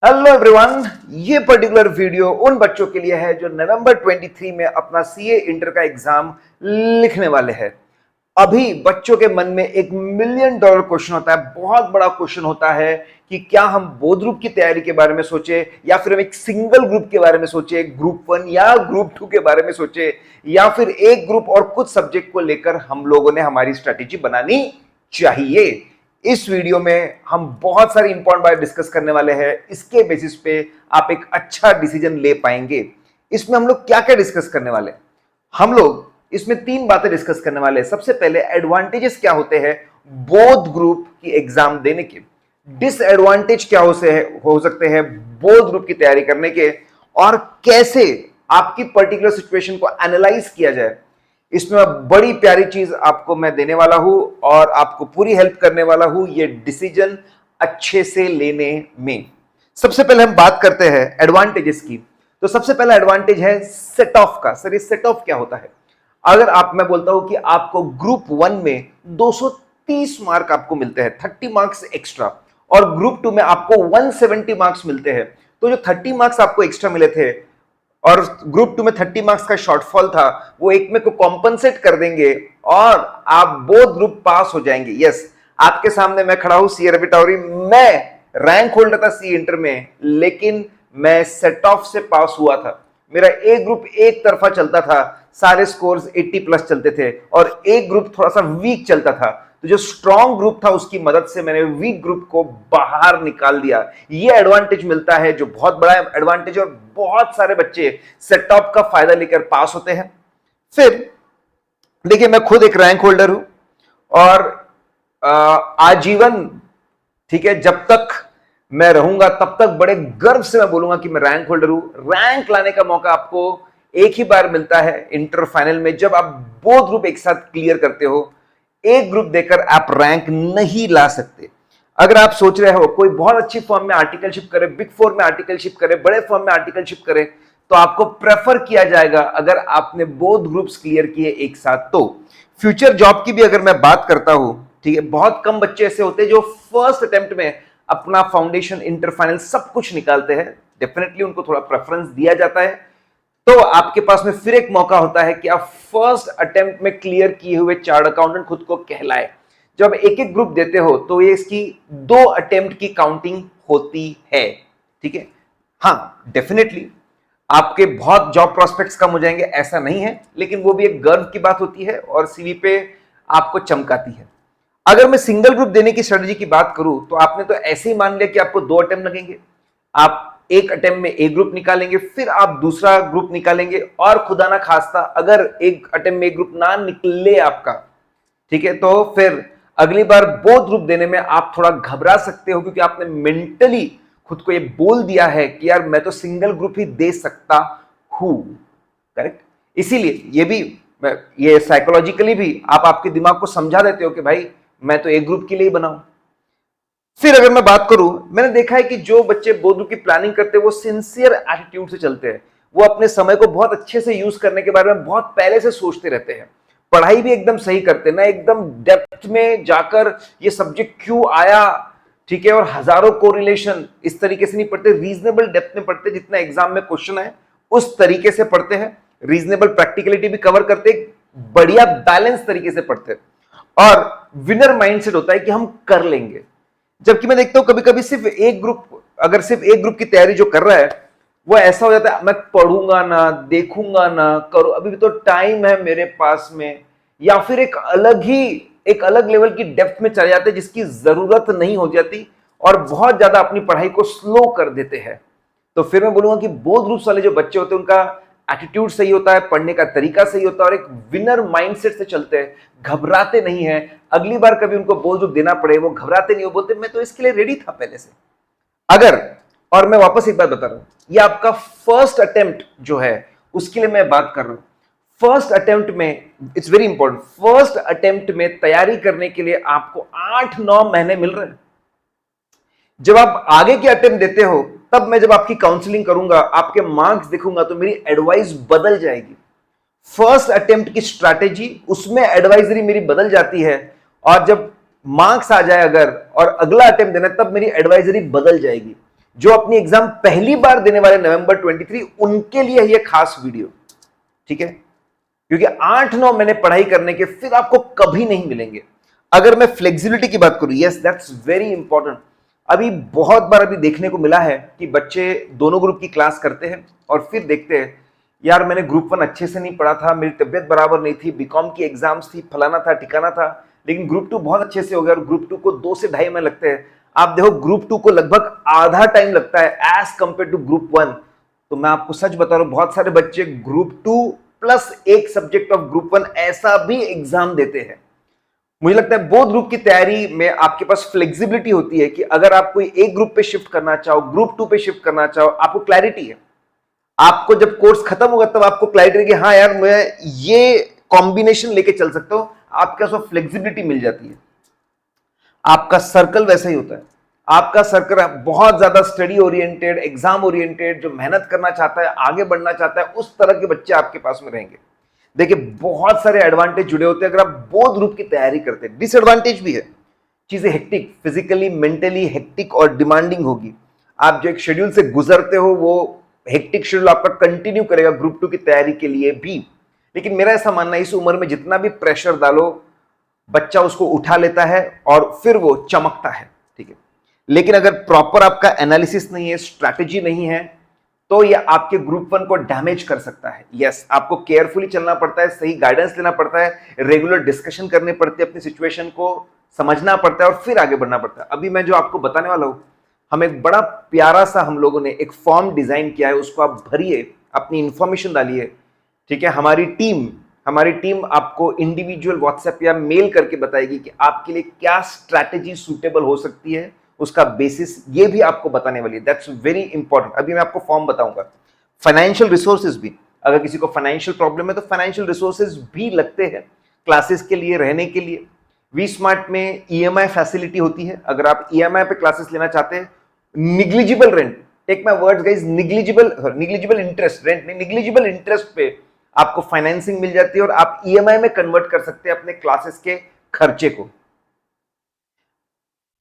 Hello everyone, ये particular video उन बच्चों के लिए है जो नवंबर 23 में अपना सीए इंटर का एग्जाम लिखने वाले हैं। अभी बच्चों के मन में एक $1 मिलियन क्वेश्चन होता है, बहुत बड़ा क्वेश्चन होता है कि क्या हम बोध ग्रुप की तैयारी के बारे में सोचे या फिर हम एक सिंगल ग्रुप के बारे में सोचे, ग्रुप 1 या ग्रुप 2 के बारे में सोचे, या फिर एक ग्रुप और कुछ सब्जेक्ट को लेकर हम लोगों ने हमारी स्ट्रेटेजी बनानी चाहिए। इस वीडियो में हम बहुत सारी इंपॉर्टेंट बातें डिस्कस करने वाले हैं। इसके बेसिस पे आप एक अच्छा डिसीजन ले पाएंगे। इसमें हम लोग क्या क्या डिस्कस करने वाले हैं? हम लोग इसमें 3 बातें डिस्कस करने वाले हैं। सबसे पहले एडवांटेजेस क्या होते हैं बोध ग्रुप की एग्जाम देने के, डिसएडवांटेज क्या हो सकते हैं बोध ग्रुप की तैयारी करने के, और कैसे आपकी पर्टिकुलर सिचुएशन को एनालाइज किया जाए। इसमें बड़ी प्यारी चीज आपको मैं देने वाला हूं और आपको पूरी हेल्प करने वाला हूं ये डिसीजन अच्छे से लेने में। सबसे पहले हम बात करते हैं एडवांटेजेस की। तो सबसे पहला एडवांटेज है सेट ऑफ का। सर, ये सेट ऑफ क्या होता है? अगर मैं बोलता हूं कि आपको ग्रुप 1 में 230 मार्क आपको मिलते हैं, 30 मार्क्स एक्स्ट्रा, और ग्रुप 2 में आपको 170 मार्क्स मिलते हैं, तो जो 30 मार्क्स आपको एक्स्ट्रा मिले थे और ग्रुप 2 में 30 मार्क्स का शॉर्टफॉल था, वो एक में को कॉम्पनसेट कर देंगे और आप बोथ ग्रुप पास हो जाएंगे। यस, आपके सामने मैं खड़ा हूं, सी रवि टावरी। मैं रैंक होल्डर था सी इंटर में, लेकिन मैं सेट ऑफ से पास हुआ था। मेरा एक ग्रुप एक तरफा चलता था, सारे स्कोर्स 80 प्लस चलते थे, और एक ग्रुप थोड़ा सा वीक चलता था। तो जो स्ट्रॉन्ग ग्रुप था उसकी मदद से मैंने वीक ग्रुप को बाहर निकाल दिया। ये एडवांटेज मिलता है, जो बहुत बड़ा एडवांटेज है, और बहुत सारे बच्चे सेट ऑफ का फायदा लेकर पास होते हैं। फिर देखिए, मैं खुद एक रैंक होल्डर हूं और आजीवन, ठीक है, जब तक मैं रहूंगा तब तक बड़े गर्व से मैं बोलूंगा कि मैं रैंक होल्डर हूं। रैंक लाने का मौका आपको एक ही बार मिलता है इंटर फाइनल में, जब आप बोथ ग्रुप एक साथ क्लियर करते हो। एक ग्रुप देकर आप रैंक नहीं ला सकते। अगर आप सोच रहे हो कोई बहुत अच्छी फॉर्म में आर्टिकलशिप करे, बिग 4 में आर्टिकलशिप करे, बड़े फॉर्म में आर्टिकलशिप करे, तो आपको प्रेफर किया जाएगा अगर आपने बोथ ग्रुप्स क्लियर किए एक साथ। तो फ्यूचर जॉब की भी अगर मैं बात करता हूं, ठीक है, बहुत कम बच्चे ऐसे होते हैं जो फर्स्ट अटेम्प्ट में अपना फाउंडेशन, इंटर, फाइनल सब कुछ निकालते हैं। डेफिनेटली उनको थोड़ा प्रेफरेंस दिया जाता है। तो आपके पास में फिर एक मौका होता है कि आप फर्स्ट अटेम्प्ट में क्लियर किए हुए चार्ट अकाउंटेंट खुद को कहलाए। जब एक एक ग्रुप देते हो तो ये इसकी 2 अटेम्प्ट की काउंटिंग होती है, ठीक है। हाँ, डेफिनेटली आपके बहुत जॉब प्रोस्पेक्ट्स कम हो जाएंगे, ऐसा नहीं है, लेकिन वो भी एक गर्व की बात होती है और सीवी पे आपको चमकाती है। अगर मैं सिंगल ग्रुप देने की स्ट्रेटजी की बात करूं, तो आपने तो ऐसे ही मान लिया कि आपको 2 अटेम्प्ट लगेंगे। आप एक अटेम्प्ट में एक ग्रुप निकालेंगे, फिर आप दूसरा ग्रुप निकालेंगे, और खुदा ना खास्ता अगर एक अटेम्प्ट में एक ग्रुप ना निकले आपका, ठीक है, तो फिर अगली बार बोथ ग्रुप देने में आप थोड़ा घबरा सकते हो, क्योंकि आपने मेंटली खुद को ये बोल दिया है कि यार मैं तो सिंगल ग्रुप ही दे सकता हूं। करेक्ट? इसीलिए ये साइकोलॉजिकली भी आप आपके दिमाग को समझा देते हो कि भाई मैं तो एक ग्रुप के लिए ही बनाऊं। फिर अगर मैं बात करूं, मैंने देखा है कि जो बच्चे बोध ग्रुप की प्लानिंग करते हैं वो सिंसियर एटीट्यूड से चलते हैं। वो अपने समय को बहुत अच्छे से यूज करने के बारे में बहुत पहले से सोचते रहते हैं। पढ़ाई भी एकदम सही करते हैं ना, एकदम डेप्थ में जाकर ये सब्जेक्ट क्यों आया, ठीक है, और हजारों कोरिलेशन इस तरीके से नहीं पढ़ते, रीजनेबल डेप्थ में पढ़ते, जितना एग्जाम में क्वेश्चन है उस तरीके से पढ़ते हैं। रीजनेबल प्रैक्टिकलिटी भी कवर करते, बढ़िया बैलेंस तरीके से पढ़ते, और विनर माइंडसेट होता है कि हम कर लेंगे। जबकि मैं देखता हूं कभी कभी सिर्फ एक ग्रुप की तैयारी जो कर रहा है, वो ऐसा हो जाता है, मैं पढ़ूंगा ना, देखूंगा ना, करो, अभी भी तो टाइम है मेरे पास में, या फिर एक अलग लेवल की डेप्थ में चले जाते हैं जिसकी जरूरत नहीं हो जाती, और बहुत ज्यादा अपनी पढ़ाई को स्लो कर देते हैं। तो फिर मैं बोलूंगा कि बोथ ग्रुप्स वाले जो बच्चे होते हैं उनका एटीट्यूड सही होता है, पढ़ने का तरीका सही होता है, और एक विनर माइंडसेट से चलते हैं, घबराते नहीं है। अगली बार कभी उनको बोल जो देना पड़े, वो घबराते नहीं, वो बोलते मैं तो इसके लिए रेडी था पहले से। अगर, और मैं वापस एक बात बता रहा हूं, ये आपका फर्स्ट अटेम्प्ट जो है उसके लिए मैं बात कर रहा हूं। फर्स्ट अटेम्प्ट में it's very important, first attempt में तैयारी करने के लिए आपको 8-9 महीने मिल रहे हैं। जब आप आगे के अटेम्प्ट देते हो, तब मैं जब आपकी काउंसलिंग करूंगा, आपके मार्क्स देखूंगा, तो मेरी एडवाइस बदल जाएगी। फर्स्ट अटेम्प्ट की स्ट्रैटेजी, उसमें एडवाइजरी मेरी बदल जाती है, और जब मार्क्स आ जाए अगर और अगला अटेम्प्ट देना, तब मेरी एडवाइजरी बदल जाएगी। जो अपनी एग्जाम पहली बार देने वाले नवंबर 23 उनके लिए यह खास वीडियो, ठीक है, क्योंकि 8-9 महीने पढ़ाई करने के फिर आपको कभी नहीं मिलेंगे। अगर मैं फ्लेक्सिबिलिटी की बात करूं, यस दैट्स वेरी इंपॉर्टेंट। अभी बहुत बार अभी देखने को मिला है कि बच्चे दोनों ग्रुप की क्लास करते हैं और फिर देखते हैं यार मैंने ग्रुप 1 अच्छे से नहीं पढ़ा था, मेरी तबियत बराबर नहीं थी, बीकॉम की एग्जाम्स थी, फलाना था ठिकाना था, लेकिन ग्रुप 2 बहुत अच्छे से हो गया और ग्रुप 2 को 2 से ढाई महीने लगते हैं। आप देखो ग्रुप 2 को लगभग आधा टाइम लगता है एज कंपेयर टू ग्रुप 1। तो मैं आपको सच बता रहा हूं, बहुत सारे बच्चे ग्रुप 2 प्लस एक सब्जेक्ट ऑफ ग्रुप 1 ऐसा भी एग्जाम देते हैं। मुझे लगता है बोथ ग्रुप की तैयारी में आपके पास फ्लेक्सिबिलिटी होती है कि अगर आप कोई एक ग्रुप पे शिफ्ट करना चाहो, ग्रुप 2 पे शिफ्ट करना चाहो, आपको क्लैरिटी है। आपको जब कोर्स खत्म होगा तब आपको क्लैरिटी है कि हाँ यार मैं ये कॉम्बिनेशन लेके चल सकता हूं, आपके पास फ्लेक्सिबिलिटी मिल जाती है। आपका सर्कल वैसा ही होता है, आपका सर्कल बहुत ज्यादा स्टडी ओरिएंटेड, एग्जाम ओरिएंटेड, जो मेहनत करना चाहता है, आगे बढ़ना चाहता है, उस तरह के बच्चे आपके पास में रहेंगे। देखिए बहुत सारे एडवांटेज जुड़े होते हैं अगर आप बोथ ग्रुप की तैयारी करते हैं। डिसएडवांटेज भी है, चीजें हेक्टिक, फिजिकली मेंटली हेक्टिक और डिमांडिंग होगी। आप जो एक शेड्यूल से गुजरते हो वो हेक्टिक शेड्यूल आपका कंटिन्यू करेगा ग्रुप 2 की तैयारी के लिए भी। लेकिन मेरा ऐसा मानना है इस उम्र में जितना भी प्रेशर डालो बच्चा उसको उठा लेता है और फिर वो चमकता है, ठीक है। लेकिन अगर प्रॉपर आपका एनालिसिस नहीं है, स्ट्रैटेजी नहीं है, तो ये आपके ग्रुप 1 को डैमेज कर सकता है। यस, आपको केयरफुली चलना पड़ता है, सही गाइडेंस लेना पड़ता है, रेगुलर डिस्कशन करनी पड़ती है, अपनी सिचुएशन को समझना पड़ता है और फिर आगे बढ़ना पड़ता है। अभी मैं जो आपको बताने वाला हूं, हम एक बड़ा प्यारा सा हम लोगों ने एक फॉर्म डिजाइन किया है, उसको आप भरिए, अपनी इंफॉर्मेशन डालिए, ठीक है। हमारी टीम आपको इंडिविजुअल व्हाट्सएप या मेल करके बताएगी कि आपके लिए क्या स्ट्रैटेजी सूटेबल हो सकती है, उसका बेसिस ये भी आपको बताने वाली है। That's very important. अभी मैं आपको फॉर्म बताऊंगा। फाइनेंशियल रिसोर्सेज भी, अगर किसी को फाइनेंशियल प्रॉब्लम है तो फाइनेंशियल रिसोर्सेज भी लगते हैं क्लासेस के लिए, रहने के लिए। वी स्मार्ट में ईएमआई फैसिलिटी होती है, अगर आप ईएमआई पे क्लासेस लेना चाहते हैं। Negligible rent, take my words guys, negligible interest, rent नहीं, निग्लिजिबल इंटरेस्ट पे आपको फाइनेंसिंग मिल जाती है और आप ईएमआई में कन्वर्ट कर सकते हैं अपने क्लासेस के खर्चे को।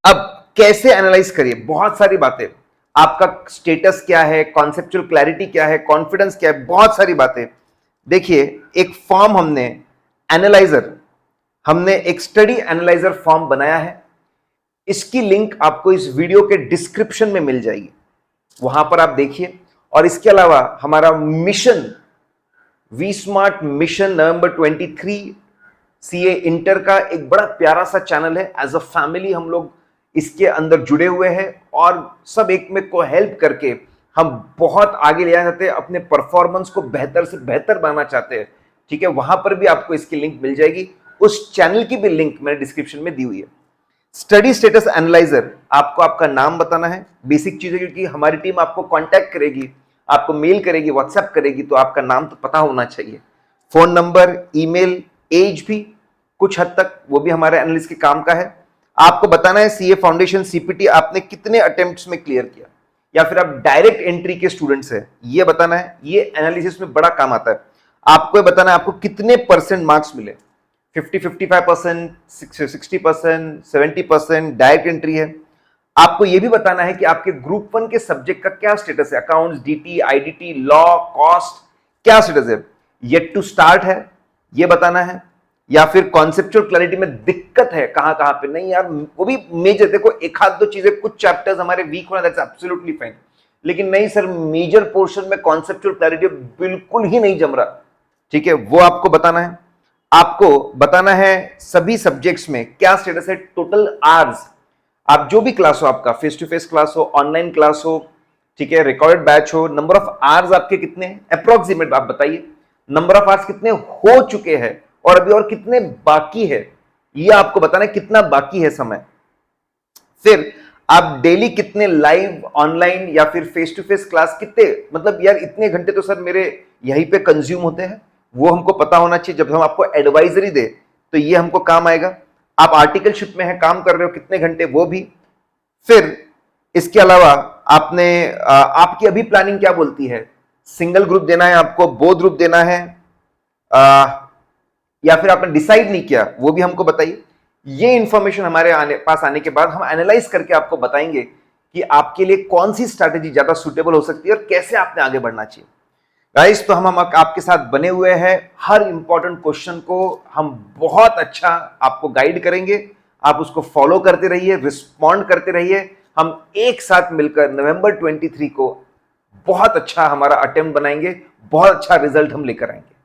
अब कैसे एनालाइज करिए, बहुत सारी बातें, आपका स्टेटस क्या है, कॉन्सेप्चुअल क्लैरिटी क्या है, कॉन्फिडेंस क्या है, बहुत सारी बातें। देखिए एक फॉर्म हमने एक स्टडी एनालाइजर फॉर्म बनाया है। इसकी लिंक आपको इस वीडियो के डिस्क्रिप्शन में मिल जाएगी, वहां पर आप देखिए। और इसके अलावा हमारा मिशन, वी स्मार्ट मिशन नवंबर 23 सीए इंटर का एक बड़ा प्यारा सा चैनल है। एज अ फैमिली हम लोग इसके अंदर जुड़े हुए हैं और सब एक में को हेल्प करके हम बहुत आगे ले जाना चाहते हैं, अपने परफॉर्मेंस को बेहतर से बेहतर बनाना चाहते हैं, ठीक है। वहां पर भी आपको इसकी लिंक मिल जाएगी, उस चैनल की भी लिंक मैंने डिस्क्रिप्शन में दी हुई है। स्टडी स्टेटस एनालाइजर, आपको आपका नाम बताना है, बेसिक चीज है, क्योंकि हमारी टीम आपको कांटेक्ट करेगी, आपको मेल करेगी, व्हाट्सएप करेगी, तो आपका नाम तो पता होना चाहिए। फोन नंबर, ईमेल, एज भी कुछ हद तक वो भी हमारे एनालिस्ट के काम का है। आपको बताना है सीए फाउंडेशन सीपीटी आपने कितने अटेम्प्ट्स में क्लियर किया, या फिर आप डायरेक्ट एंट्री के स्टूडेंट्स हैं, ये बताना है। ये एनालिसिस में बड़ा काम आता है। आपको बताना है आपको कितने परसेंट मार्क्स मिले, 50, 55%, 60%, 70%, डायरेक्ट एंट्री है। आपको यह भी बताना है कि आपके ग्रुप 1 के सब्जेक्ट का क्या स्टेटस है, accounts, DT, IDT, law, cost, क्या स्टेटस है, येट टू स्टार्ट है, यह बताना है। या फिर कॉन्सेप्चुअल क्लैरिटी में दिक्कत है कहां कहां पे, नहीं यार वो भी मेजर, देखो एक आध दो चीजें, कुछ चैप्टर्स हमारे वीक होना, दैट्स एब्सोल्युटली फाइन, लेकिन नहीं सर मेजर पोर्शन में कॉन्सेप्चुअल क्लैरिटी बिल्कुल ही नहीं जम रहा, ठीक है, वो आपको बताना है। आपको बताना है सभी सब्जेक्ट्स में क्या स्टेटस है, टोटल आवर्स, आप जो भी क्लास हो, आपका फेस टू फेस क्लास हो, ऑनलाइन क्लास हो, ठीक है, रिकॉर्डेड बैच हो, नंबर ऑफ आवर्स आपके कितने हैं, अप्रोक्सीमेट आप बताइए, नंबर ऑफ आवर्स कितने हो चुके हैं और अभी और कितने बाकी है, ये आपको बताना है, कितना बाकी है समय। फिर आप डेली कितने लाइव, ऑनलाइन या फिर फेस टू फेस क्लास कितने, मतलब यार इतने घंटे तो सर मेरे यहीं पे कंज्यूम होते हैं, वो हमको पता होना चाहिए। जब हम आपको एडवाइजरी दे तो ये हमको काम आएगा। आप आर्टिकलशिप में है, काम कर रहे हो, कितने घंटे, वो भी। फिर इसके अलावा आपकी अभी प्लानिंग क्या बोलती है, सिंगल ग्रुप देना है आपको, बोथ ग्रुप देना है, या फिर आपने डिसाइड नहीं किया, वो भी हमको बताइए। ये इंफॉर्मेशन हमारे पास आने के बाद हम एनालाइज करके आपको बताएंगे कि आपके लिए कौन सी स्ट्रैटेजी ज्यादा सुटेबल हो सकती है और कैसे आपने आगे बढ़ना चाहिए। गाइस, तो हम आपके साथ बने हुए हैं, हर इंपॉर्टेंट क्वेश्चन को हम बहुत अच्छा आपको गाइड करेंगे। आप उसको फॉलो करते रहिए, रिस्पॉन्ड करते रहिए। हम एक साथ मिलकर नवंबर 23 को बहुत अच्छा हमारा अटेम्प्ट बनाएंगे, बहुत अच्छा रिजल्ट हम लेकर आएंगे।